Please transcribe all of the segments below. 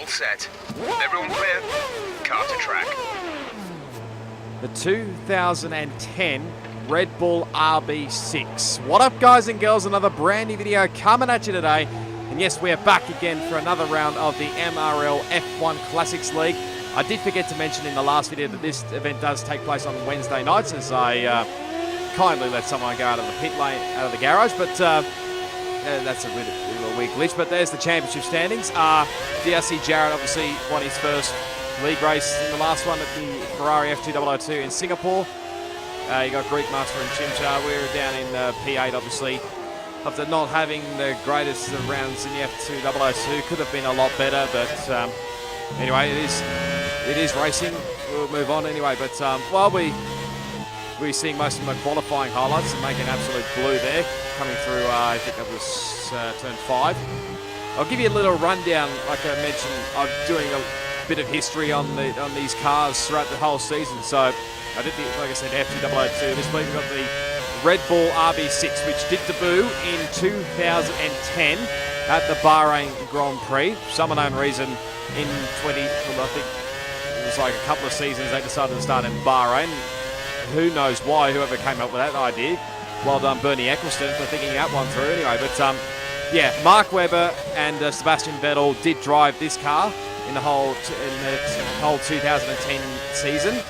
All set. Everyone clear? Car to track. The 2010 Red Bull RB6. What up, guys and girls? Another brand new video coming at you today. And yes, we are back again for another round of the MRL F1 Classics League. I did forget to mention in the last video that this event does take place on Wednesday nights, as I kindly let someone go out of the pit lane, out of the garage, but that's a bit of a weak glitch. But there's the championship standings. DRC Jarrett obviously won his first league race in the last one at the Ferrari F2002 in Singapore. You got Greek Master and Chimchar. We're down in P8, obviously. After not having the greatest of rounds in the F2002, could have been a lot better, but anyway, it is racing. We'll move on anyway, but while we're seeing most of my qualifying highlights and making absolute blue there, coming through, I think that was turn 5. I'll give you a little rundown. Like I mentioned, I'm doing a bit of history on these cars throughout the whole season. So I did, like I said, F2002. This week we've got the Red Bull RB6, which did debut in 2010 at the Bahrain Grand Prix. For some unknown reason, in I think it was like a couple of seasons, they decided to start in Bahrain. Who knows why, whoever came up with that idea. Well done, Bernie Eccleston, for thinking that one through anyway. But yeah, Mark Webber and Sebastian Vettel did drive this car in the whole 2010 season.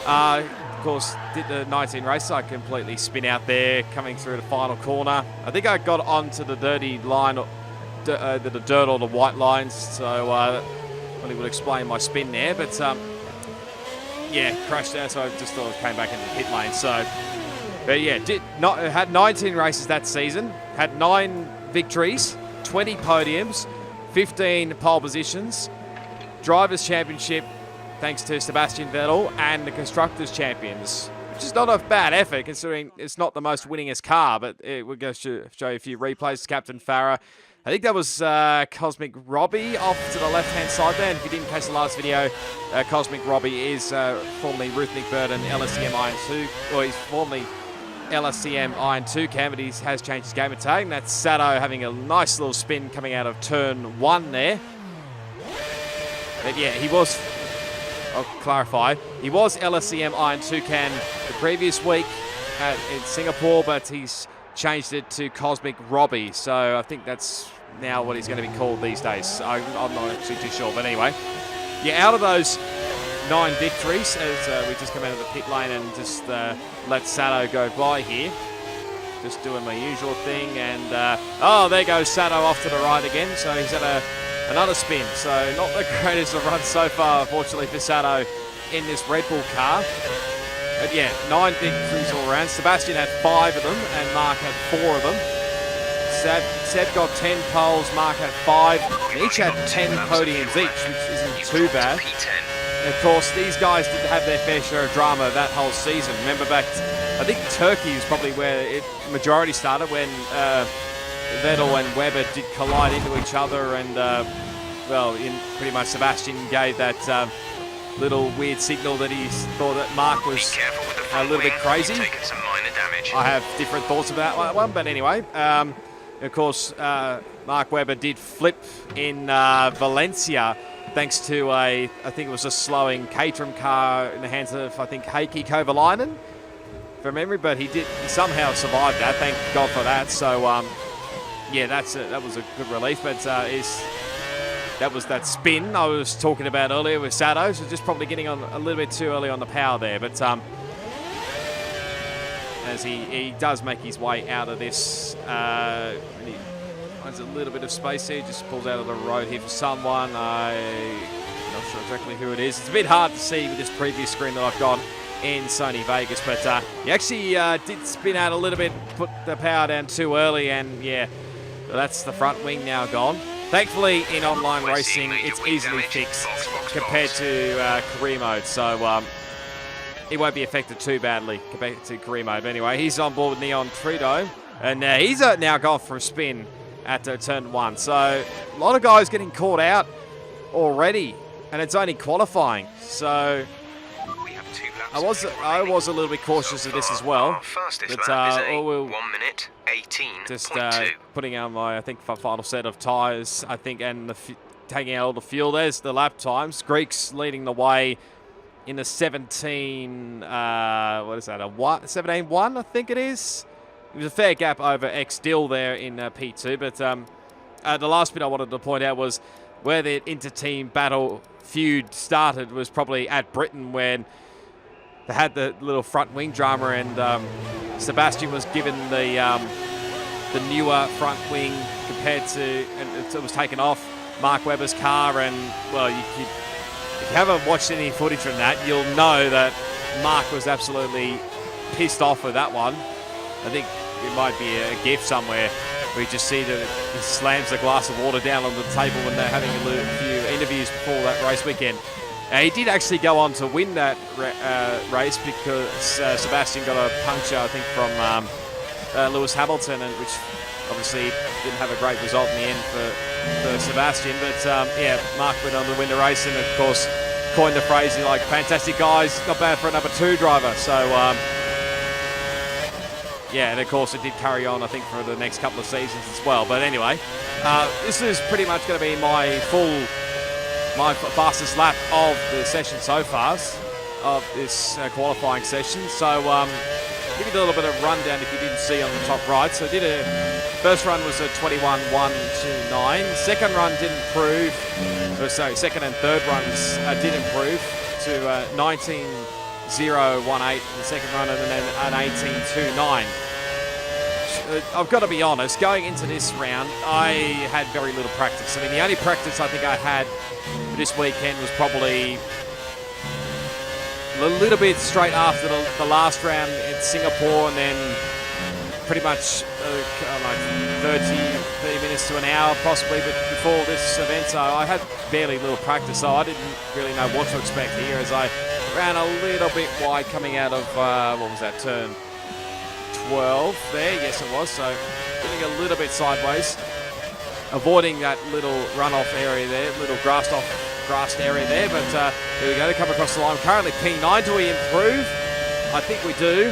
Of course, did the 19 races. I completely spin out there, coming through the final corner. I think I got onto the dirty line, the dirt or the white lines, so only would explain my spin there. But yeah, crashed there, so I just thought I came back into the pit lane. So, but yeah, had 19 races that season, had 9 victories, 20 podiums, 15 pole positions, Drivers' Championship, thanks to Sebastian Vettel, and the Constructors' Champions, which is not a bad effort considering it's not the most winningest car, but we're going to show you a few replays. Captain Farah, I think that was Cosmic Robbie off to the left-hand side there. And if you didn't catch the last video, Cosmic Robbie is formerly Ruth Nick Burton, LSCM Iron 2, or he's formerly LSCM Iron 2 cam, but he has changed his gamer tag. And that's Sato having a nice little spin coming out of turn 1 there. But yeah, he was, I'll clarify, he was LSCM Iron 2 cam the previous week in Singapore, but he's changed it to Cosmic Robbie. So I think that's now what he's going to be called these days. I'm not actually too sure, but anyway. Yeah, out of those 9 victories, as we just come out of the pit lane and just let Sato go by here. Just doing my usual thing, and oh, there goes Sato off to the right again. So he's at another spin. So not the greatest of runs so far, unfortunately, for Sato in this Red Bull car. But yeah, 9 victories all around. Sebastian had 5 of them, and Mark had 4 of them. Seb got 10 poles, Mark had 5. And each had 10 podiums each, which isn't too bad. And of course, these guys did have their fair share of drama that whole season. Remember back, I think Turkey is probably where the majority started, when Vettel and Webber did collide into each other, and well, pretty much Sebastian gave that little weird signal that he thought that Mark was a little bit crazy. I have different thoughts about that one, but anyway, of course, Mark Webber did flip in Valencia, thanks to I think it was a slowing Caterham car in the hands of, I think, Heikki Kovalainen, from memory, but he somehow survived that. Thank God for that. So yeah, that was a good relief. But that was that spin I was talking about earlier with Sato. So just probably getting on a little bit too early on the power there. But as he does make his way out of this, and he finds a little bit of space here, just pulls out of the road here for someone. I'm not sure exactly who it is. It's a bit hard to see with this previous screen that I've got in Sony Vegas, but he actually did spin out a little bit, put the power down too early, and yeah, that's the front wing now gone. Thankfully, in online racing, it's easily fixed compared to career mode, so it won't be affected too badly compared to career mode. But anyway, he's on board with Neon Trudeau, and he's now gone for a spin at turn 1. So a lot of guys getting caught out already, and it's only qualifying. So I was a little bit cautious of this as well. But we'll 1 minute 18. just putting on my, I think, final set of tyres, I think, and taking out all the fuel. There's the lap times. Greeks leading the way in a 17, what is that, 17.1, I think it is. It was a fair gap over X-Dill there in P2, but the last bit I wanted to point out was where the inter-team battle feud started was probably at Britain when they had the little front wing drama and Sebastian was given the newer front wing compared to, and it was taken off Mark Webber's car, and well, if you haven't watched any footage from that, you'll know that Mark was absolutely pissed off with that one. I think it might be a GIF somewhere where you just see that he slams a glass of water down on the table when they're having a few interviews before that race weekend. He did actually go on to win that race because Sebastian got a puncture, I think, from Lewis Hamilton, and which obviously didn't have a great result in the end for Sebastian. But yeah, Mark went on to win the race, and of course coined the phrase like "fantastic guys, not bad for a number 2 driver." So yeah, and of course it did carry on, I think, for the next couple of seasons as well. But anyway, this is pretty much going to be my fastest lap of the session so far, of this qualifying session. So give you a little bit of rundown if you didn't see on the top right. So first run was a 21.129. Second run did improve. Sorry, second and third runs did improve to 19.018 the second run, and then an 18.29. I've got to be honest, going into this round, I had very little practice. I mean, the only practice I think I had for this weekend was probably a little bit straight after the last round in Singapore, and then pretty much like 30 minutes to an hour possibly, but before this event, so I had barely little practice, so I didn't really know what to expect here as I ran a little bit wide coming out of, what was that, turn 12 there, yes it was, so getting a little bit sideways, avoiding that little runoff area there, little grassed area there, but here we go to come across the line. Currently P9, do we improve? I think we do.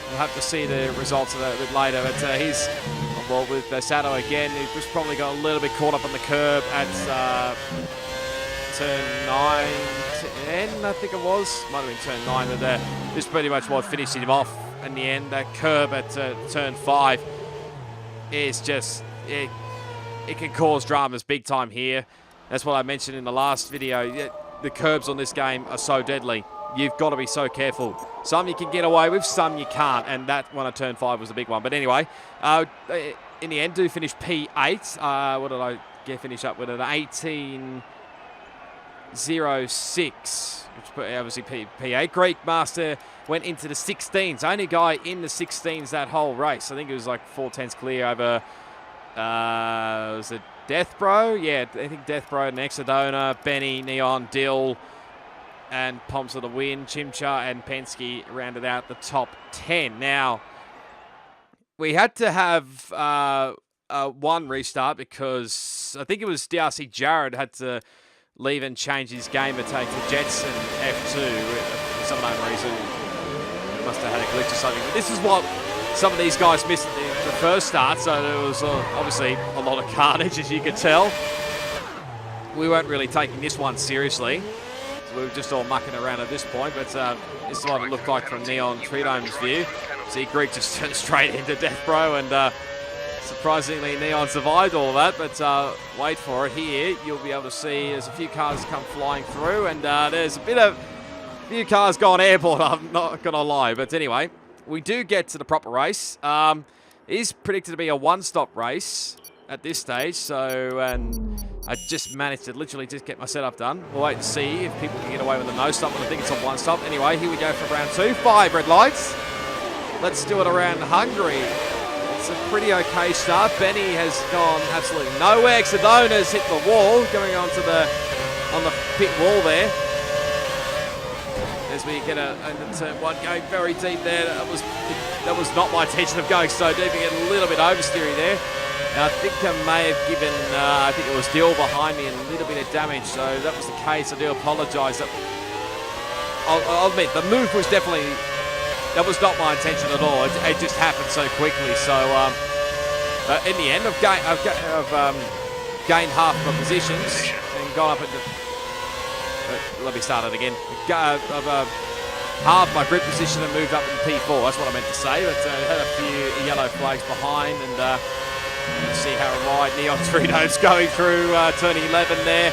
We'll have to see the results of that a bit later, but he's well with Sato again. He just probably got a little bit caught up on the curb at turn 9, 10, I think it was. Might have been turn 9, but this pretty much what finished him off in the end. That curb at turn 5 is just, it can cause dramas big time here. That's what I mentioned in the last video. The curbs on this game are so deadly. You've got to be so careful. Some you can get away with, some you can't, and that one at turn 5 was a big one. But anyway, in the end, do finish P8. What did I finish up with? An 18.06, which put obviously P8. Greek Master went into the 16s. Only guy in the 16s that whole race. I think it was like 4/10 clear over, was it Death Bro? Yeah, I think Death Bro and Exodona, Benny, Neon, Dill, and Pomps of the Win. Chimcha and Penske rounded out the top 10. Now, we had to have one restart because I think it was DRC Jared had to leave and change his game to take the Jetson F2 for some unknown reason. Must have had a glitch or something. But this is what some of these guys missed at the first start, so there was obviously a lot of carnage, as you could tell. We weren't really taking this one seriously. We were just all mucking around at this point, but this is what it looked like from Neon Tridome's view. See, Greek just turned straight into Death Bro, and surprisingly Neon survived all that, but wait for it here. You'll be able to see there's a few cars come flying through, and there's a few cars gone airborne, I'm not going to lie. But anyway, we do get to the proper race. It is predicted to be a one-stop race at this stage, so I just managed to literally just get my setup done. We'll wait and see if people can get away with a no-stop, but I think it's a one-stop. Anyway, here we go for round 2. 5 red lights. Let's do it around Hungary. It's a pretty okay start. Benny has gone absolutely nowhere. Exodona's hit the wall, going on the pit wall there. As we get a turn 1 going very deep there. That was not my intention of going so deep. We get a little bit oversteery there. I think I may have given, I think it was Dill behind me, a little bit of damage. So that was the case. I do apologise. I'll admit, the move was definitely, that was not my intention at all. It just happened so quickly. So in the end, I've gained half my positions and gone up into... let me start it again. I've halved my grid position and moved up into P4. That's what I meant to say. But had a few yellow flags behind, and you see how right Neon Trinos going through turn 11 there.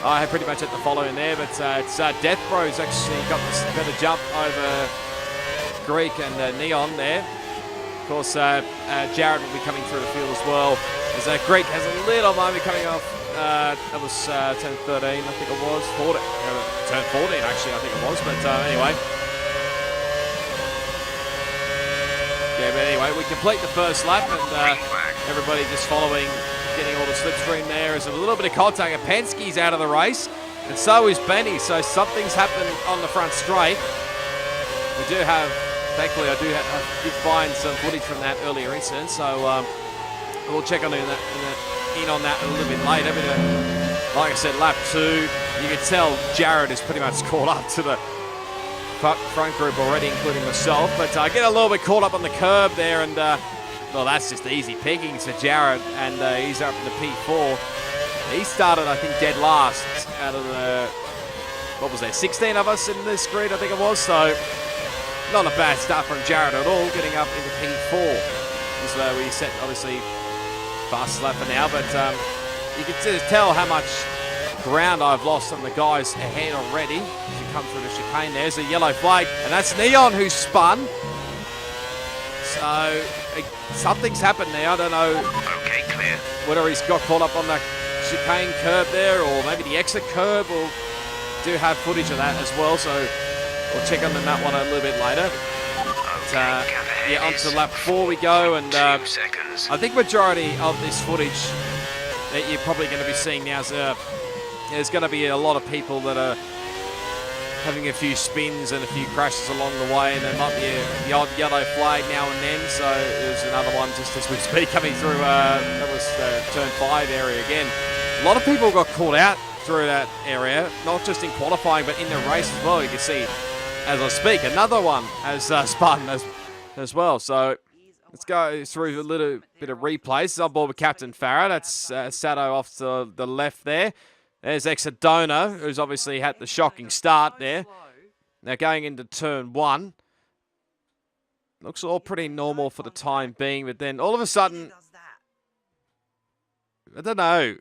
I had pretty much at the following there, but it's Death Bros actually got this better jump over Greek and Neon there. Of course, Jared will be coming through the field as well. As Greek has a little moment coming off. That was turn 13, I think it was. 14, turn 14, actually, I think it was. But anyway. Yeah, but anyway, we complete the first lap, and everybody just following, getting all the slipstream there. There's a little bit of contact, and Penske's out of the race, and so is Benny. So something's happened on the front straight. We do have, thankfully, I did find some footage from that earlier incident, so we'll check on that a little bit later. But like I said, lap 2, you can tell Jared is pretty much caught up to the front group already, including myself. But I get a little bit caught up on the curb there, and well, that's just easy pickings for Jared, and he's up in the P4. He started, I think, dead last out of the, what was there, 16 of us in this grid, I think it was. So not a bad start from Jared at all, getting up into P4. So we set, obviously, fast lap for now, but you can just tell how much ground I've lost on the guys ahead already. As you come through the chicane, there's a yellow flag, and that's Neon who spun. So something's happened there. I don't know. Okay, clear. Whether he's got caught up on the chicane curb there, or maybe the exit curb. We'll do have footage of that as well, so we'll check on that one a little bit later. Yeah, onto lap 4 we go, and I think majority of this footage that you're probably going to be seeing now is there's going to be a lot of people that are having a few spins and a few crashes along the way, and there might be the odd yellow flag now and then. So there's another one just as we speak coming through. That was turn 5 area again. A lot of people got caught out through that area, not just in qualifying but in the race as well. You can see as I speak, another one has spun as well. So let's go through a little bit of replays. On board with Captain Farah. That's Sato off to the left there. There's Exodona, who's obviously had the shocking start there. Now going into turn 1. Looks all pretty normal for the time being, but then all of a sudden, I don't know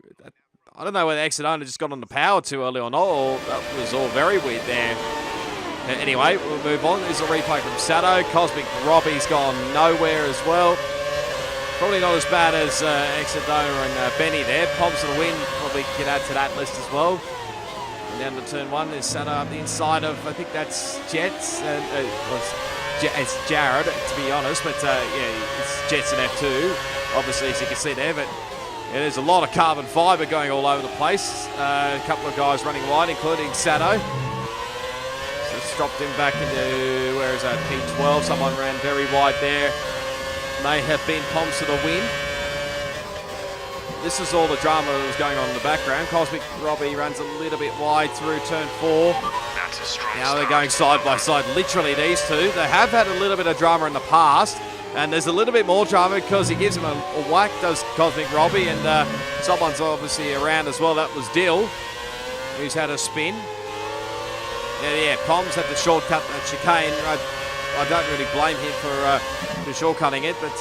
whether Exodona just got on the power too early or not, or that was all very weird there. Anyway, we'll move on. There's a replay from Sato. Cosmic Robbie's gone nowhere as well. Probably not as bad as Exodona and Benny there. Poms to the win, probably could add to that list as well. And down to turn 1, there's Sato up the inside of, I think that's Jets. It's Jared, to be honest, but yeah, it's Jets and F2, obviously, as you can see there. But yeah, there's a lot of carbon fibre going all over the place. A couple of guys running wide, including Sato. So it's dropped him back into, where is that, P12. Someone ran very wide there. May have been Poms to the win. This is all the drama that was going on in the background. Cosmic Robbie runs a little bit wide through turn 4. That's a strong now they're start. going side by side, literally these two. They have had a little bit of drama in the past, and there's a little bit more drama because he gives him a whack, does Cosmic Robbie, and someone's obviously around as well. That was Dill, who's had a spin. Yeah, Poms had to shortcut that chicane. I don't really blame him for shortcutting it, but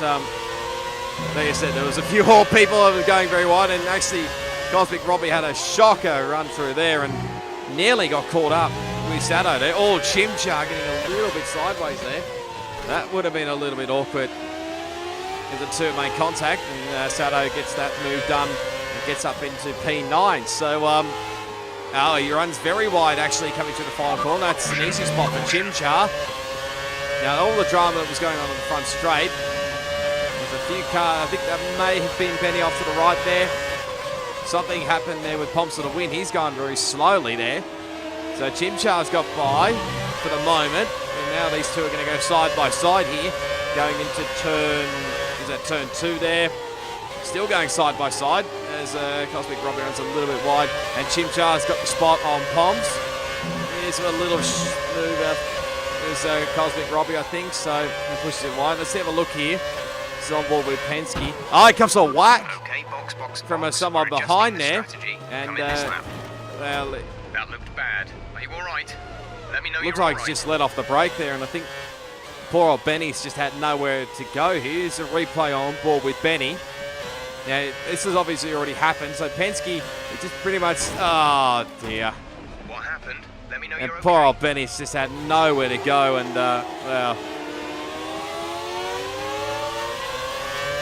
like I said, there was a few more people that were going very wide, and actually Cosmic Robbie had a shocker run through there and nearly got caught up with Sato there. Oh, Chimchar getting a little bit sideways there. That would have been a little bit awkward if the two made contact, and Sato gets that move done and gets up into P9. So, oh, he runs very wide actually coming to the final corner. That's an easy spot for Chimchar. Now, all the drama that was going on the front straight, there's a few cars, I think that may have been Benny off to the right there. Something happened there with Poms to the win. He's going very slowly there. So Chimchar's got by for the moment. And now these two are going to go side by side here. Going into turn 2 there. Still going side by side as Cosmic Robbie runs a little bit wide. And Chimchar's got the spot on Poms. Here's a little move. There's Cosmic Robbie, I think, so he pushes it wide. Let's have a look here. He's on board with Penske. Oh, he comes to a whack Okay, box, from box. someone We're behind adjusting there. the strategy. And Come in this lap. well, That looked bad. Are you all right? Let me know looks you're like all he's right. just let off the brake there, and I think poor old Benny's just had nowhere to go. Here's a replay on board with Benny. Now, this has obviously already happened, so Penske is just pretty much, oh dear. What happened? Let me know And you're poor okay. old Benny's just had nowhere to go, and well,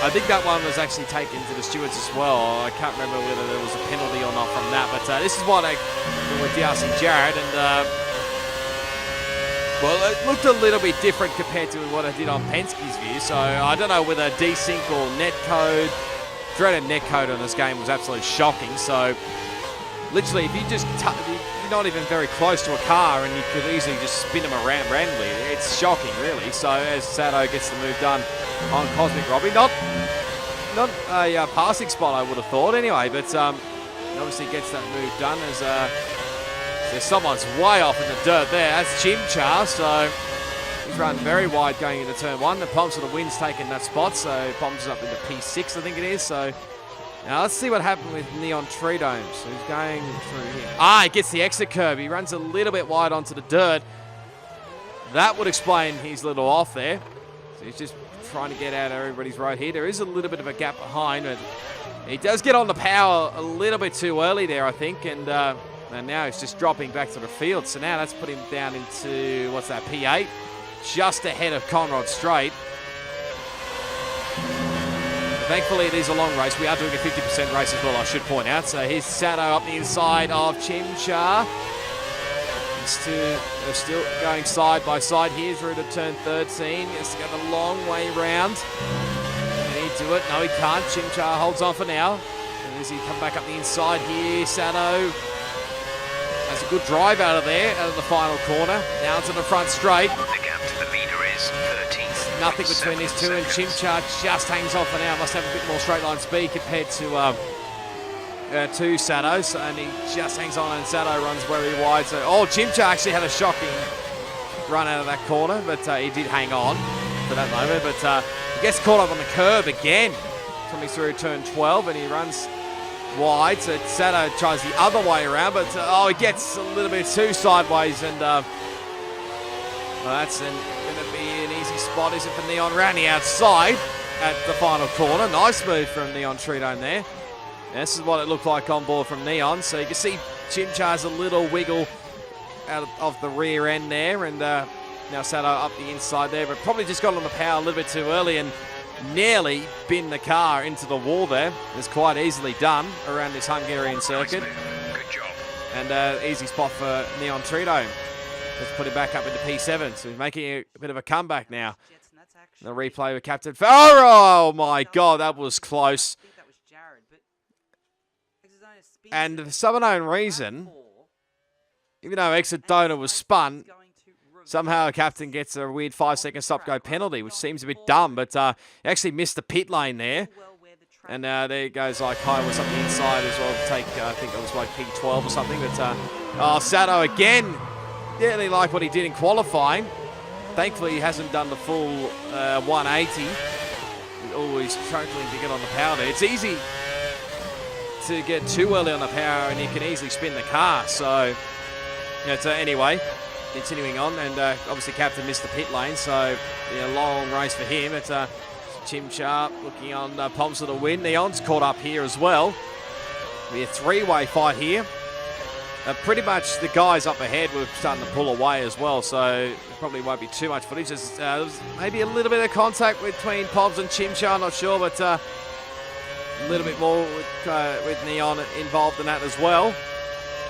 I think that one was actually taken to the stewards as well. I can't remember whether there was a penalty or not from that, but this is what I with Darcy Jarrett, and well, it looked a little bit different compared to what I did on Penske's view. So I don't know whether desync or netcode. Dreaded netcode on this game was absolutely shocking. So literally, if you just you're not even very close to a car, and you could easily just spin them around randomly. It's shocking, really. So as Sato gets the move done on Cosmic Robbie, not a passing spot, I would have thought anyway, but he obviously gets that move done as so someone's way off in the dirt there. That's Chimchar, so he's running very wide going into turn one. The Poms of the wind's taking that spot, so Poms is up into P6, I think it is. So now let's see what happened with Neon Tree Dome. So he's going through here. He gets the exit curve. He runs a little bit wide onto the dirt. That would explain his little off there. So he's just trying to get out of everybody's road here. There is a little bit of a gap behind, but he does get on the power a little bit too early there, I think, and now he's just dropping back to the field. So now that's put him down into, what's that, P8? Just ahead of Conrad Strait. Thankfully, it is a long race. We are doing a 50% race as well, I should point out. So here's Sato up the inside of Chimchar. They're still going side by side here through to turn 13. He has to go the long way round. Can he do it? No, he can't. Chimchar holds on for now. And as he come back up the inside here, Sato has a good drive out of there, out of the final corner. Now to the front straight. The gap to the leader is 13. Nothing between these two, and Chimchar just hangs on for now. Must have a bit more straight line speed compared to Sato, and he just hangs on, and Sato runs very wide. So, Chimchar actually had a shocking run out of that corner, but he did hang on for that moment. But he gets caught up on the curb again, coming through turn 12, and he runs wide. So Sato tries the other way around, but he gets a little bit too sideways, and that's going to be an easy spot, is it, for Neon round the outside at the final corner. Nice move from Neon Tree Dome there. This is what it looked like on board from Neon. So you can see Chimchar's a little wiggle out of the rear end there, and now Sato up the inside there, but probably just got on the power a little bit too early and nearly binned the car into the wall there. It's quite easily done around this Hungarian circuit. Good job. And easy spot for Neon Tree Dome. Let's put it back up into P7. So he's making a bit of a comeback now. The replay with Captain Farrow. Oh my God, that was close. And for some unknown reason, even though exit donor was spun, somehow Captain gets a weird 5-second stop-go penalty, which seems a bit dumb, but he actually missed the pit lane there. And there goes like Kai was up the inside as well to take, I think it was like P12 or something. But Sato again, really like what he did in qualifying. Thankfully, he hasn't done the full 180. He's always struggling to get on the power there. It's easy to get too early on the power, and you can easily spin the car. So, anyway, continuing on, and obviously Captain missed the pit lane, so a long race for him. It's Chimchar looking on Poms for the win. Neon's caught up here as well. Be a three-way fight here. Pretty much the guys up ahead were starting to pull away as well, so there probably won't be too much footage. There's maybe a little bit of contact between Poms and Chimchar, not sure, but a little bit more with Neon involved in that as well.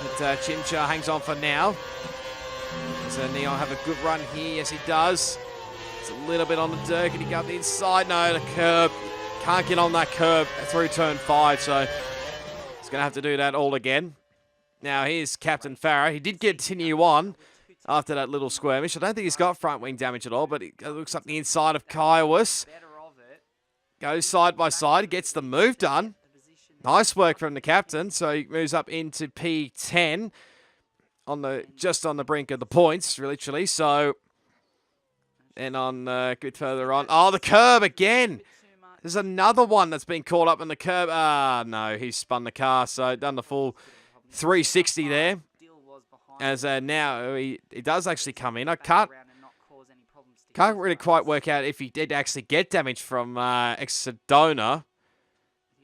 But Chimchar hangs on for now. So Neon have a good run here. Yes, he does. It's a little bit on the dirt. Can he go up the inside? No, the curb. Can't get on that curb through turn 5, so he's going to have to do that all again. Now, here's Captain Farah. He did continue on after that little skirmish. I don't think he's got front wing damage at all, but it looks up the inside of Kaiwas. Goes side by side, gets the move done. Nice work from the captain. So he moves up into P10 just on the brink of the points, literally. So, and on a bit further on. Oh, the curb again. There's another one that's been caught up in the curb. No, he's spun the car, so done the full 360 there. As now he does actually come in. I can't really quite work out if he did actually get damage from Exodona.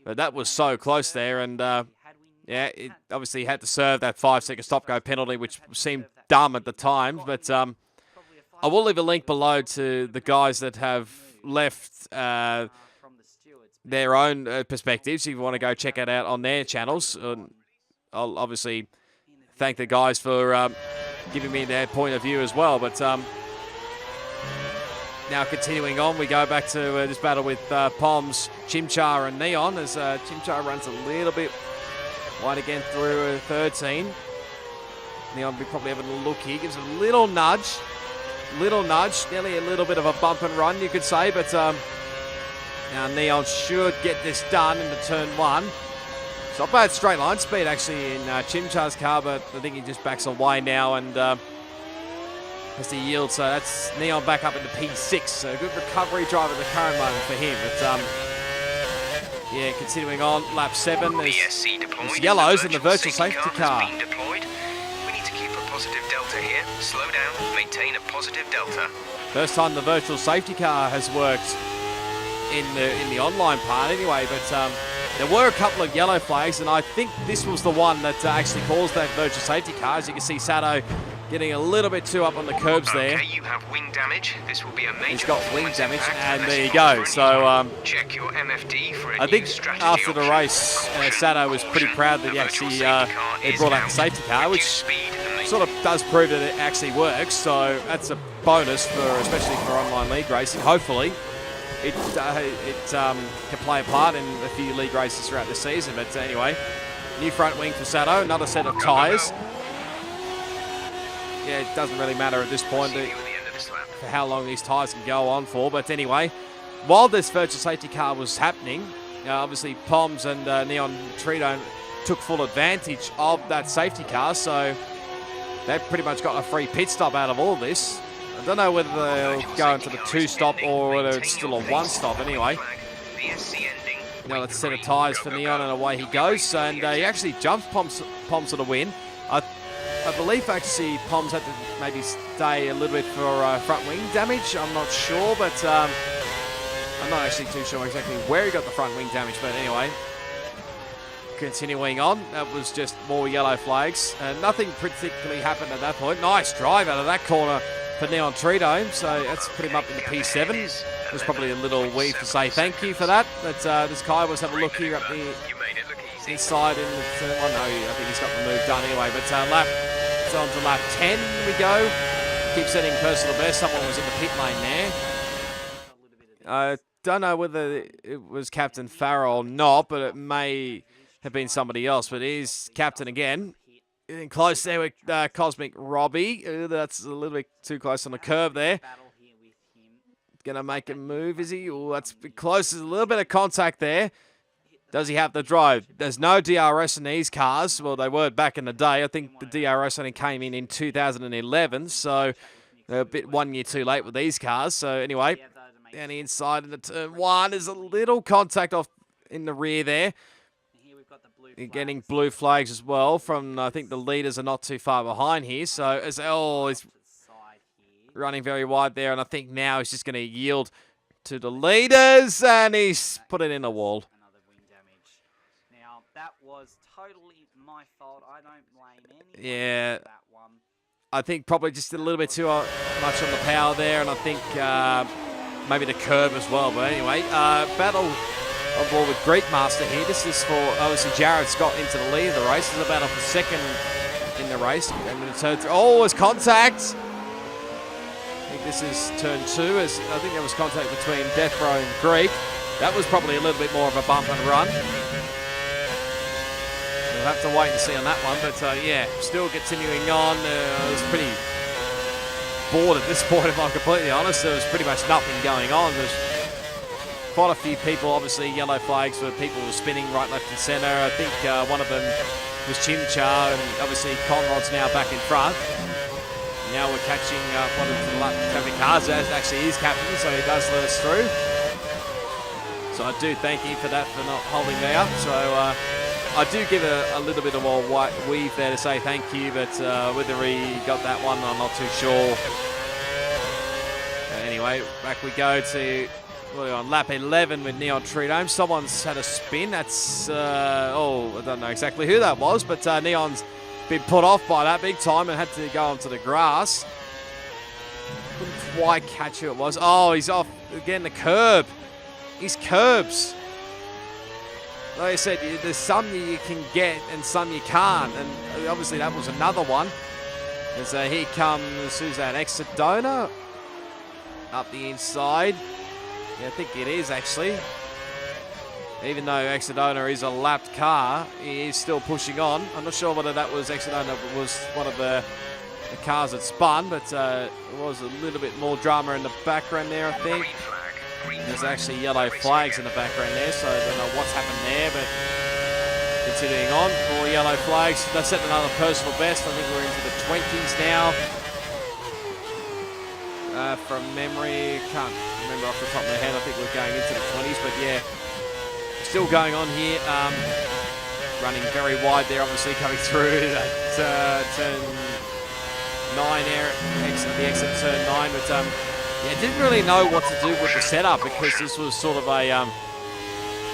But that was so close there. And yeah, it obviously had to serve that 5-second stop-go penalty, which seemed dumb at the time. But I will leave a link below to the guys that have left their own perspectives if you want to go check it out on their channels. I'll obviously thank the guys for giving me their point of view as well. But now continuing on, we go back to this battle with Poms, Chimchar and Neon as Chimchar runs a little bit wide again through 13. Neon will be probably having a look here, gives a little nudge, nearly a little bit of a bump and run, you could say. But now Neon should get this done into turn 1. It's not bad straight line speed actually in Chimchar's car, but I think he just backs away now and has to yield. So that's Neon back up into P6. So good recovery drive at the current moment for him. But yeah, continuing on, lap 7. There's yellows in the virtual safety car. We need to keep a positive delta here. Slow down, maintain a positive delta. First time the virtual safety car has worked in the online part anyway, but there were a couple of yellow flags, and I think this was the one that actually caused that virtual safety car. As you can see, Sato getting a little bit too up on the curbs there. Okay, you have wing damage. This will be a major. He's got wing damage, and there you go. So check your MFD for a I think after the race, Sato was pretty proud that he actually he brought out the safety car, which sort of does prove that it actually works. So that's a bonus for, especially for online league racing. Hopefully, it can play a part in a few league races throughout the season. But anyway, new front wing for Sato, another set of tyres. Yeah, it doesn't really matter at this point for how long these tyres can go on for. But anyway, while this virtual safety car was happening, obviously Poms and Neon Trito took full advantage of that safety car. So they've pretty much got a free pit stop out of all of this. I don't know whether they'll go into the 2-stop or whether it's still a 1-stop anyway. Now let's set of tyres for Neon and away he goes. And he actually jumps Poms to the win. I believe actually Poms had to maybe stay a little bit for front wing damage. I'm not sure, but I'm not actually too sure exactly where he got the front wing damage. But anyway, continuing on, that was just more yellow flags. Nothing particularly happened at that point. Nice drive out of that corner for Neon Trito. So that's put him up in the P7. There's probably a little weave to say thank you for that. But this guy was have a look here up the inside in the turn. Oh no, I think he's got the move done anyway. But it's on to lap 10 we go. Keep setting personal best. Someone was in the pit lane there. I don't know whether it was Captain Farrell or not, but it may have been somebody else. But it is Captain again. Getting close there with Cosmic Robbie. That's a little bit too close on the curve there. Gonna make a move, is he? Oh, that's a bit close. There's a little bit of contact there. Does he have the drive? There's no DRS in these cars. Well, they were back in the day. I think the DRS only came in 2011, so they're a bit 1 year too late with these cars. So anyway, down the inside in the turn 1, there's a little contact off in the rear there. You're getting blue flags as well from, I think the leaders are not too far behind here. So as he's running very wide there, and I think now he's just going to yield to the leaders, and he's put it in the wall. That was totally my fault. I don't blame anyone. Yeah, for that one. I think probably just a little bit too much on the power there, and I think maybe the curb as well. But anyway, battle on board with Greek Master here. This is for, obviously, Jared's got into the lead of the race. This is a battle for second in the race. And in turn 3, oh, it's contact. I think this is turn 2. I think there was contact between Death Row and Greek. That was probably a little bit more of a bump and run. We'll have to wait and see on that one, but yeah, still continuing on. I was pretty bored at this point, if I'm completely honest. There was pretty much nothing going on. There's quite a few people, obviously yellow flags for people who were spinning right, left and centre. I think one of them was Chimchar, and obviously Conrod's now back in front. Now we're catching one of the traffic cars that actually is captain, so he does let us through. So I do thank you for that, for not holding me up. So I do give a little bit of more white weave there to say thank you, but whether he got that one, I'm not too sure. Anyway, back we go to on lap 11 with Neon Treedome. Someone's had a spin. That's, I don't know exactly who that was, but Neon's been put off by that big time and had to go onto the grass. Couldn't quite catch who it was. Oh, he's off again, the curb. He's curbs. Like I said, there's some you can get and some you can't. And obviously that was another one. As here comes, who's that, Exodona? Up the inside. Yeah, I think it is actually. Even though Exodona is a lapped car, he is still pushing on. I'm not sure whether that was Exodona, but was one of the cars that spun, but it was a little bit more drama in the background there, I think. There's actually yellow flags in the background there, so I don't know what's happened there, but continuing on, more yellow flags. They set another personal best. I think we're into the 20s now. From memory, can't remember off the top of my head. I think we're going into the 20s, but yeah, still going on here. Running very wide there, obviously coming through that turn 9 there, the exit turn 9, but yeah, didn't really know what to do with the setup because this was sort of a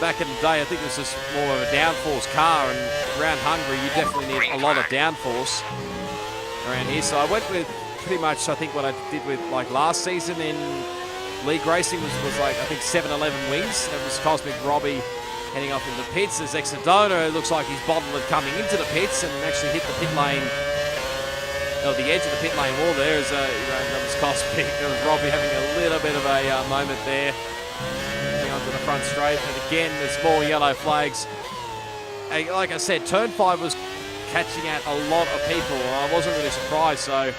back in the day. I think this was more of a downforce car, and around Hungary you definitely need a lot of downforce around here. So I went with pretty much, I think, what I did with like last season in league racing was like, I think 7-11 wings. It was Cosmic Robbie heading off in the pits. There's Exodona, it looks like he's bottled it coming into the pits and actually hit the pit lane, or the edge of the pit lane wall there. That was Cosmic. It was Robbie having a little bit of a moment there. Coming onto the front straight. And again, there's more yellow flags. Like I said, turn 5 was catching out a lot of people. I wasn't really surprised, so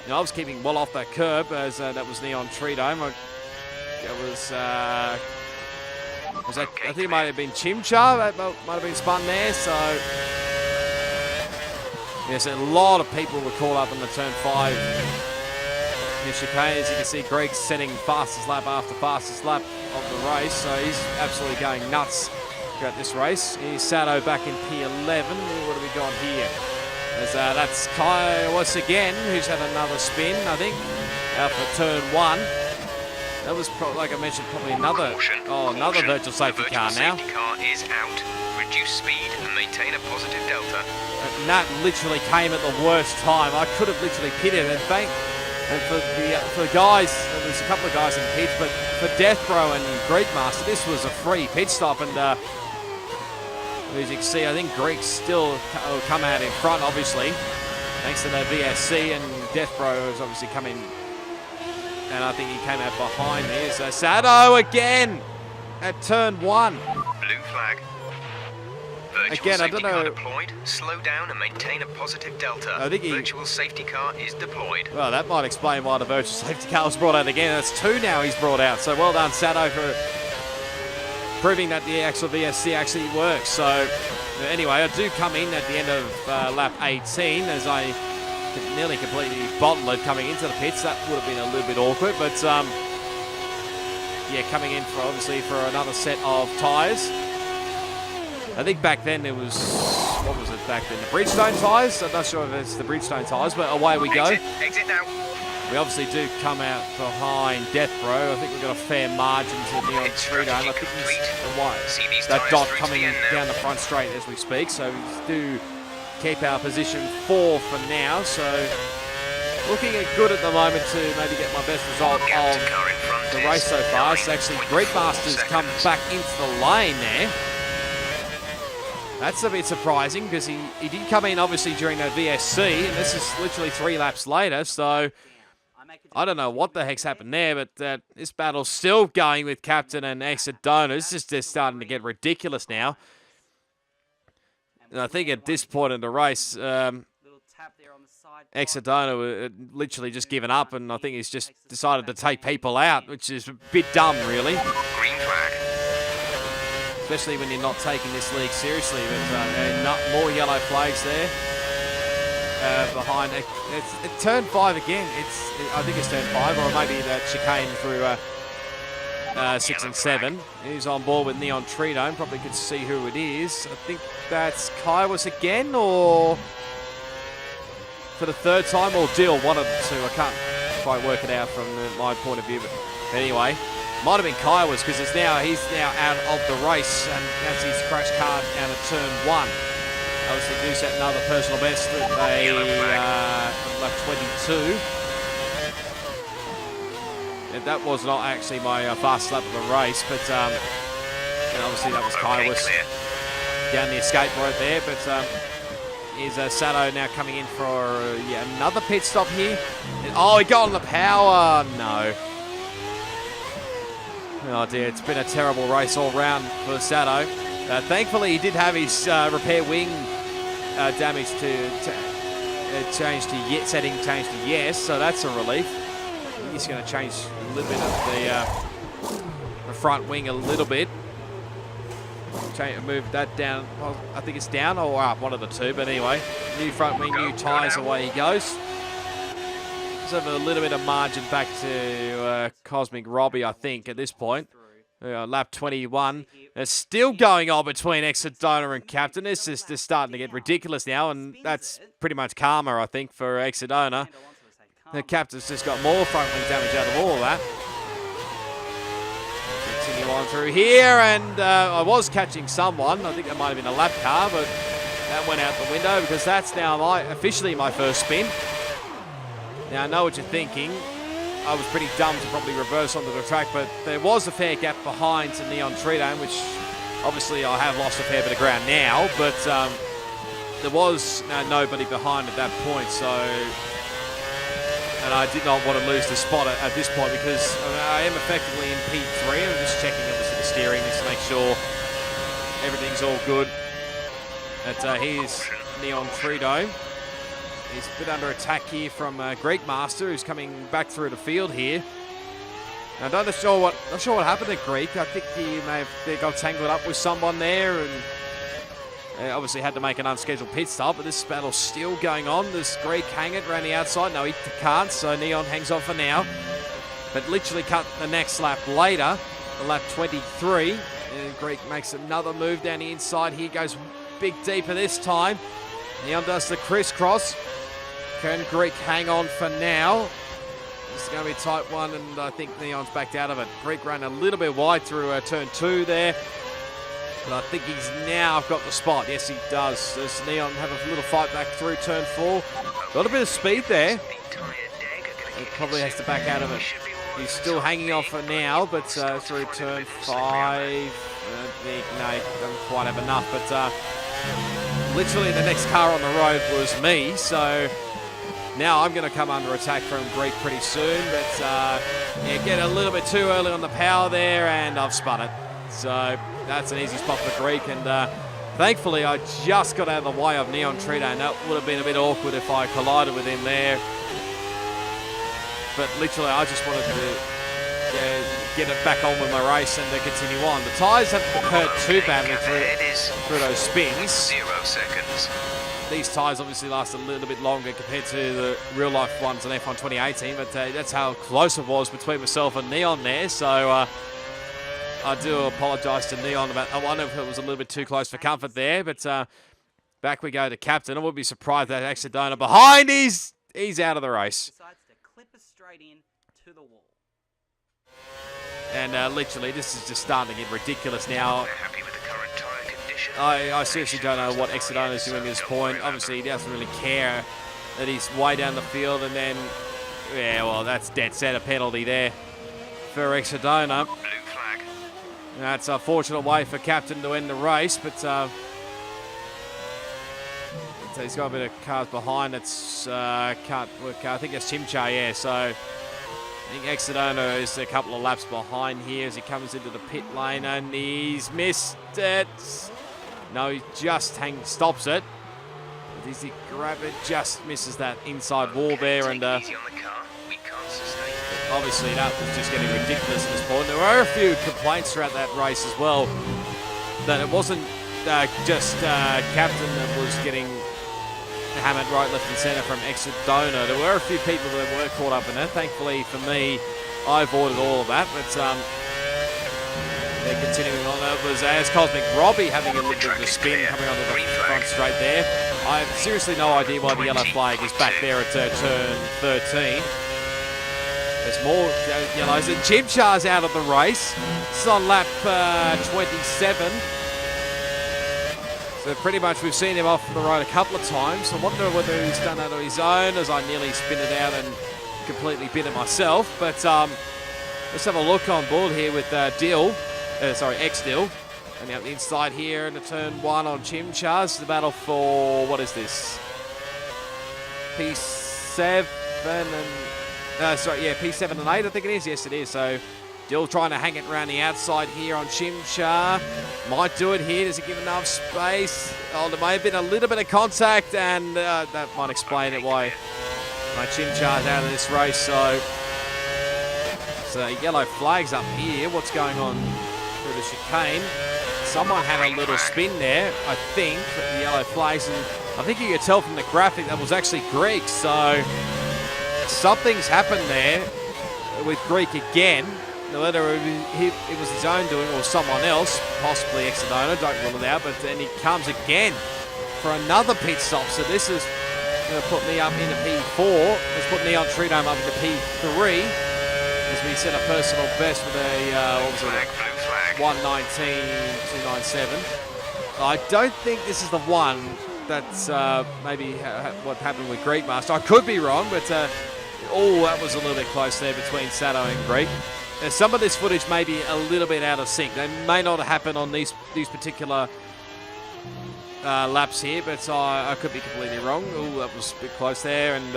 I was keeping well off that curb, as that was Neon Treedome. I think it might have been Chimchar that might have been spun there. So yes, a lot of people were caught up in the turn 5 in chicane. As you can see, Greg's setting fastest lap after fastest lap of the race, so he's absolutely going nuts throughout this race. Here's Sato back in P11. What have we got here? That's Kai once again, who's had another spin, I think, out for turn 1. That was, like I mentioned, probably another virtual safety car now. The virtual safety car is out. Reduce speed and maintain a positive delta. And that literally came at the worst time. I could have literally pitted and for the guys, there's a couple of guys in pits, but for Deathbro and Greekmaster, this was a free pit stop, and as you can see, I think Greek still come out in front, obviously, thanks to the VSC, and Deathbro has obviously come in, and I think he came out behind me. So Sato again at turn 1. Blue flag. Virtual again, I don't safety car know. Deployed. Slow down and maintain a positive delta. I think virtual safety car is deployed. Well, that might explain why the virtual safety car was brought out again. That's 2 now he's brought out. So well done, Sato, for proving that the actual VSC actually works. So anyway, I do come in at the end of lap 18 as I nearly completely bottled it coming into the pits. That would have been a little bit awkward, but yeah, coming in for obviously for another set of tyres. I think back then there was, what was it back then? The Bridgestone tyres? I'm not sure if it's the Bridgestone tyres, but away we go. Exit now. We obviously do come out behind Deathbro. I think we've got a fair margin to Neon Treedome. I think he's that dot coming down the front straight as we speak. So we do keep our position 4 for now. So looking at good at the moment to maybe get my best result of the race so far. So actually Greekmaster's come back into the lane there. That's a bit surprising because he did come in obviously during the VSC, and this is literally 3 laps later. So I don't know what the heck's happened there, but this battle's still going with Captain and Exodona. It's just starting to get ridiculous now. And I think at this point in the race, Exodona literally just given up, and I think he's just decided to take people out, which is a bit dumb, really. Green flag. Especially when you're not taking this league seriously. But more yellow flags there. Behind it's turn 5 again. I think it's turn 5, or maybe that chicane through 6 and 7. He's on board with Neon Tridome. Probably could see who it is. I think that's Kaiwas again, or for the third time, or Dill, one of the two. I can't quite work it out from my point of view, but anyway, might have been Kaiwas because he's now out of the race, and that's his crash card out of turn 1. Obviously, do set another personal best with a lap 22. And that was not actually my fastest lap of the race, but and obviously that was Kaiwas down the escape road there. But here's Sato now coming in for another pit stop here. Oh, he got on the power. No. Oh dear, it's been a terrible race all round for Sato. Thankfully, he did have his repair wing damage to change to setting changed to yes, so that's a relief. He's going to change a little bit of the front wing a little bit. Move that down. Well, I think it's down or up, one of the two. But anyway, new front wing, new tyres, away he goes. Just have a little bit of margin back to Cosmic Robbie, I think, at this point. Lap 21. It's still going on between Exodona and Captain. This is just starting to get ridiculous now, and that's pretty much karma, I think, for Exodona. The Captain's just got more front wing damage out of all of that. Continue on through here, and I was catching someone. I think that might have been a lap car, but that went out the window because that's now officially my first spin. Now, I know what you're thinking. I was pretty dumb to probably reverse onto the track, but there was a fair gap behind to Neon Tridome, which obviously I have lost a fair bit of ground now, but there was nobody behind at that point, so... And I did not want to lose the spot at this point because I am effectively in P3. I'm just checking obviously the steering just to make sure everything's all good. But here's Neon Tridome. He's a bit under attack here from Greek Master, who's coming back through the field here. Now, not sure what happened to Greek. I think he may have got tangled up with someone there, and obviously had to make an unscheduled pit stop. But this battle's still going on. This Greek hang it around the outside. No, he can't. So Neon hangs on for now. But literally cut the next lap later, lap 23. And Greek makes another move down the inside. Here goes big deeper this time. Neon does the crisscross. Can Greek hang on for now? This is going to be a tight one, and I think Neon's backed out of it. Greek ran a little bit wide through turn 2 there. But I think he's now got the spot. Yes, he does. Does Neon have a little fight back through turn 4? Got a bit of speed there. He probably has to back out of it. He's still hanging on for now, but through turn 5, no, he doesn't quite have enough. But literally the next car on the road was me, so now I'm going to come under attack from Greek pretty soon. But get a little bit too early on the power there, and I've spun it. So that's an easy spot for Greek, and thankfully I just got out of the way of Neon Tridome. That would have been a bit awkward if I collided with him there. But literally I just wanted to get it back on with my race and to continue on. The tyres haven't hurt too badly through those spins. 0 seconds. These tyres obviously last a little bit longer compared to the real life ones on F1 2018, but that's how close it was between myself and Neon there. So I do apologise to Neon about. I wonder if it was a little bit too close for comfort there, but back we go to Captain. I would be surprised that Exodona behind. He's out of the race. Decides to clip us straight in to the wall. And literally, this is just starting to get ridiculous now. They're happy with the current tyre condition. I seriously don't know what Exodona is doing at this point. Obviously, he doesn't really care that he's way down the field, and then, yeah, well, that's dead set a penalty there for Exodona. Blue flag. That's a fortunate way for Captain to end the race, but he's got a bit of cars behind. It's can't work out. I think that's Chimcha, yeah. So I think Exodona is a couple of laps behind here as he comes into the pit lane, and he's missed it. No, he just stops it. Does he grab it? Just misses that inside wall there, and Easy on the car. We can't sustain it. obviously that was just getting ridiculous at this point. There were a few complaints throughout that race as well, that it wasn't just Captain that was getting hammered right, left and centre from Exodona. There were a few people that were caught up in it. Thankfully for me, I avoided all of that. But They're continuing on. That was as Cosmic Robbie having a little bit of a spin coming onto the front straight there. I have seriously no idea why the yellow flag is back there at turn 13. There's more yellows. And Chimchar's out of the race. It's on lap 27. So pretty much we've seen him off the road a couple of times. I wonder whether he's done that on his own, as I nearly spin it out and completely bit it myself. But let's have a look on board here with X-Dill. And out the inside here into turn 1 on Chimchar's. The battle for, what is this? P7 and... P7 and 8, I think it is. Yes, it is. So Dill trying to hang it around the outside here on Chimchar. Might do it here. Does it give enough space? Oh, there may have been a little bit of contact, and that might explain it why my Chimchar's out of this race. So yellow flags up here. What's going on through the chicane? Someone had a little spin there, I think, with the yellow flags, and I think you could tell from the graphic that was actually Greek. So something's happened there with Greek again. Whether it was his own doing or someone else, possibly Exodona, don't rule it out, but then he comes again for another pit stop. So this is going to put me up into P4. Let's put Neon Tridome up into P3 as we set a personal best with a 1:19.297. I don't think this is the one that's maybe what happened with Greek Master. I could be wrong, but that was a little bit close there between Sato and Greek. Some of this footage may be a little bit out of sync. They may not happen on these particular laps here, but I could be completely wrong. Oh, that was a bit close there, and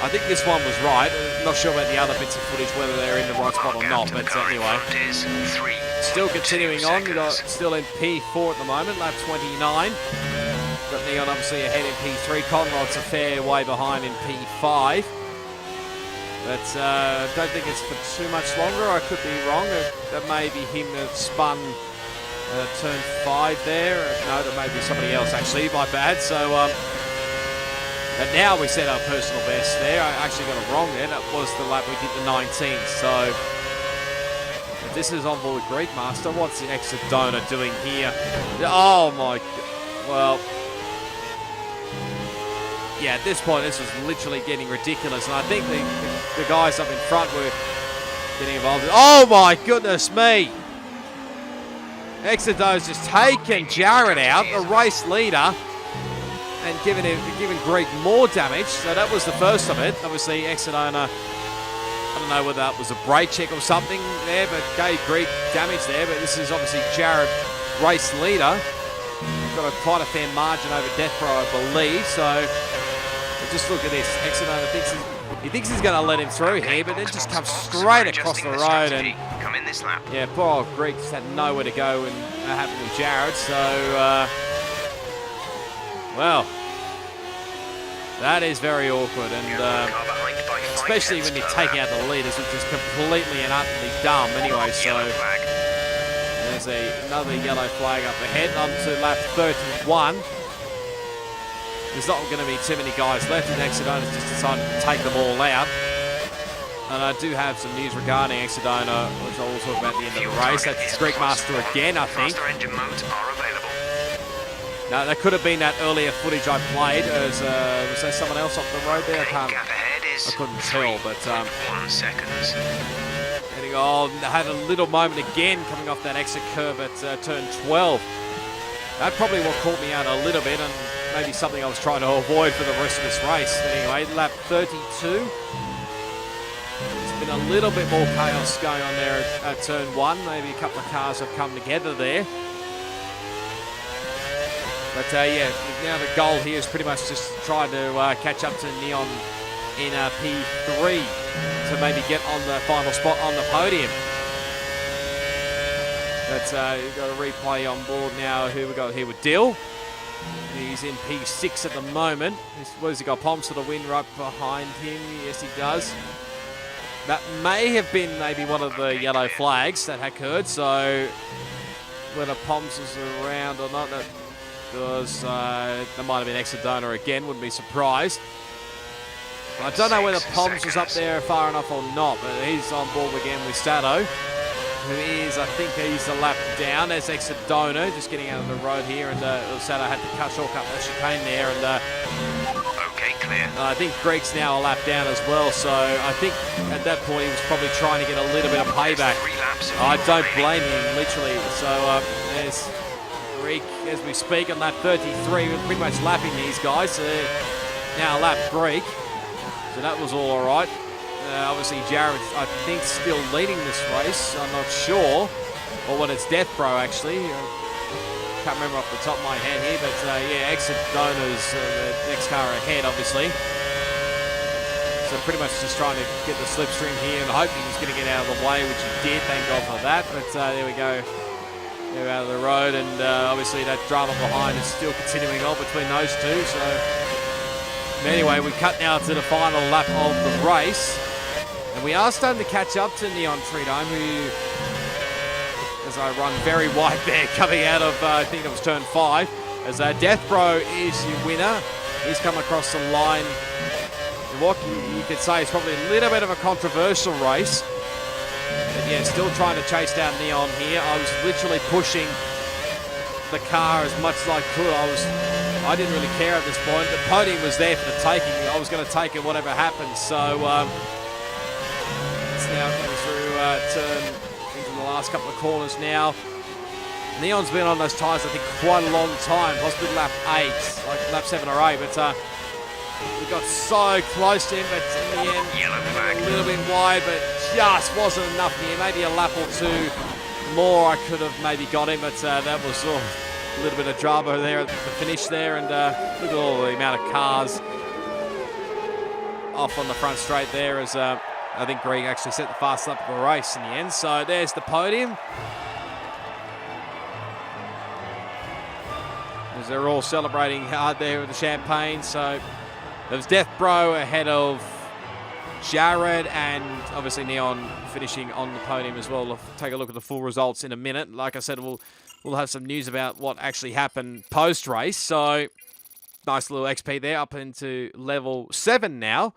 I think this one was right. Not sure about the other bits of footage, whether they're in the right spot or not, but anyway. Still continuing on. We've got still in P4 at the moment, lap 29. Got Neon obviously ahead in P3. Conrod's a fair way behind in P5. But don't think it's for too much longer. I could be wrong. That may be him that spun turn 5 there. No, that may be somebody else actually. My bad. So, but now we set our personal best there. I actually got it wrong there. That was the lap we did the 19th. So this is on board Greek Master. What's the Exodona doing here? Oh my. Well. Yeah, at this point, this was literally getting ridiculous, and I think the guys up in front were getting involved. Oh my goodness me! Exodona's just taken Jared out, the race leader, and giving Greek more damage. So that was the first of it. Obviously, Exodona, I don't know whether that was a brake check or something there, but gave Greek damage there. But this is obviously Jared, race leader. Got quite a fair margin over Death Row, I believe. So just look at this. Exodona thinks he's going to let him through here, but then just comes straight across the road. And come in this lap. Yeah, poor old Greek just had nowhere to go, and that happened with Jared. So, well, that is very awkward, and especially when you take out the leaders, which is completely and utterly dumb. Anyway, so there's another yellow flag up ahead onto lap 31. There's not going to be too many guys left, and Exodona's just decided to take them all out. And I do have some news regarding Exodona, which I will talk about at the end of the race. That's Greek Master again, I think. Engine modes are available. No, that could have been that earlier footage I played. Was there someone else off the road there? I couldn't tell, but 1 seconds. Heading on, had a little moment again coming off that exit curve at turn 12. That probably what caught me out a little bit, and maybe something I was trying to avoid for the rest of this race. But anyway, lap 32. There's been a little bit more chaos going on there at turn 1. Maybe a couple of cars have come together there. But yeah, now the goal here is pretty much just trying to catch up to Neon in P3 to maybe get on the final spot on the podium. But we've got a replay on board now. Who we got here with Dill? He's in P6 at the moment. What has he got? Poms to the win right behind him. Yes, he does. That may have been maybe one of the yellow flags that occurred. So whether Poms was around or not, that might have been Exodona again. Wouldn't be surprised. I don't know whether Poms was up there far enough or not, but he's on board again with Sato. who is, I think he's a lap down. There's Exodono just getting out of the road here, and Sato had to cut shortcut the chicane there, and Okay, clear. I think Greek's now a lap down as well, so I think at that point he was probably trying to get a little bit of payback. 3 laps. I don't blame him, literally. So there's Greek, as we speak, on lap 33. We're pretty much lapping these guys. So now lap Greek. So that was all right. Obviously, Jared, I think, still leading this race. I'm not sure. Or when it's Death Bro, actually. Can't remember off the top of my head here, but yeah, Exodona's the next car ahead, obviously. So pretty much just trying to get the slipstream here and hoping he's going to get out of the way, which he did, thank God for that. But there we go. They're out of the road, and obviously that drama behind is still continuing on between those two. So anyway, we cut now to the final lap of the race. And we are starting to catch up to Neon Tridome, who, as I run very wide there, coming out of, I think it was turn 5, as Death Bro is your winner. He's come across the line in what you could say is probably a little bit of a controversial race. But yeah, still trying to chase down Neon here. I was literally pushing the car as much as I could. I didn't really care at this point. The podium was there for the taking. I was going to take it whatever happened. So it's now coming through turn into the last couple of corners now. Neon's been on those tyres, I think, quite a long time, possibly lap 8, like lap 7 or 8, but we got so close to him, but in the end, a little bit wide, but just wasn't enough here. Maybe a lap or 2 more I could have maybe got him, but that was a little bit of drama there at the finish there, and look at all the amount of cars off on the front straight there, as I think Greg actually set the fast lap of the race in the end. So there's the podium. As they're all celebrating hard there with the champagne. So there was Death Bro ahead of Jared, and obviously Neon finishing on the podium as well. We'll take a look at the full results in a minute. Like I said, we'll have some news about what actually happened post-race. So nice little XP there, up into level 7 now,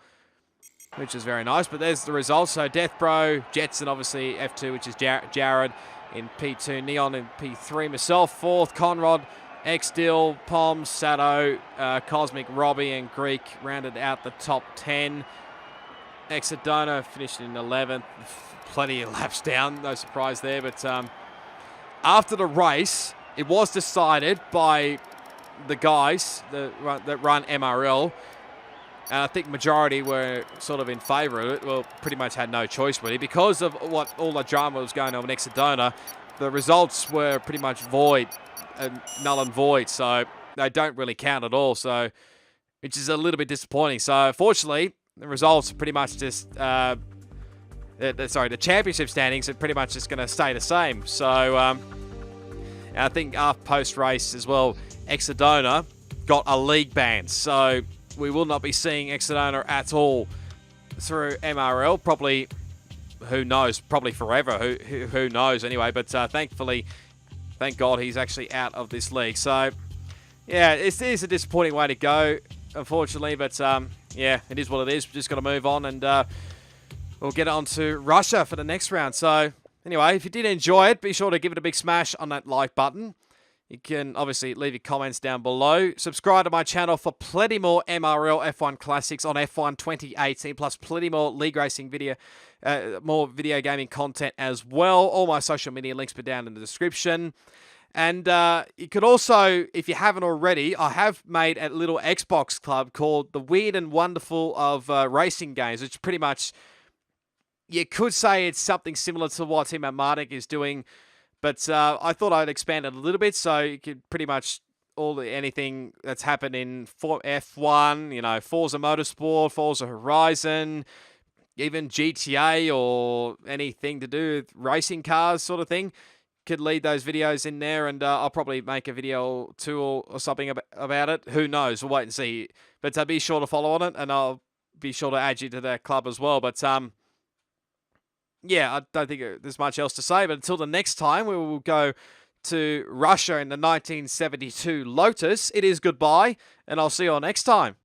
which is very nice. But there's the results. So Death Bro, Jetson obviously F2, which is Jared in P2, Neon in P3, myself 4th, Conrad, X-Dill, Poms, Sato, Cosmic, Robbie, and Greek rounded out the top 10. Exodona finished in 11th. Plenty of laps down, no surprise there. But after the race, it was decided by the guys that run MRL, and I think majority were sort of in favour of it. Well, pretty much had no choice really. Because of what all the drama was going on in Exodona, the results were pretty much void, null and void, so they don't really count at all. So, which is a little bit disappointing. So, fortunately, the results are pretty much just, the championship standings are pretty much just going to stay the same. So, and I think after post-race as well, Exodona got a league ban. So, we will not be seeing Exodona at all through MRL. Probably, who knows, probably forever. Who knows anyway. But thankfully, thank God he's actually out of this league. So, yeah, it is a disappointing way to go, unfortunately. But, yeah, it is what it is. We've just got to move on, and we'll get on to Russia for the next round. So, anyway, if you did enjoy it, be sure to give it a big smash on that like button. You can obviously leave your comments down below. Subscribe to my channel for plenty more MRL F1 classics on F1 2018, plus plenty more league racing video, more video gaming content as well. All my social media links are down in the description. And you could also, if you haven't already, I have made a little Xbox club called The Weird and Wonderful of Racing Games, which pretty much, you could say it's something similar to what Tim Martic is doing. But I thought I'd expand it a little bit, so you could pretty much anything that's happened in F1, you know, Forza Motorsport, Forza Horizon, even GTA or anything to do with racing cars sort of thing, could lead those videos in there, and I'll probably make a video or two or something about it. Who knows? We'll wait and see. But be sure to follow on it, and I'll be sure to add you to that club as well. But yeah, I don't think there's much else to say, but until the next time, we will go to Russia in the 1972 Lotus. It is goodbye, and I'll see you all next time.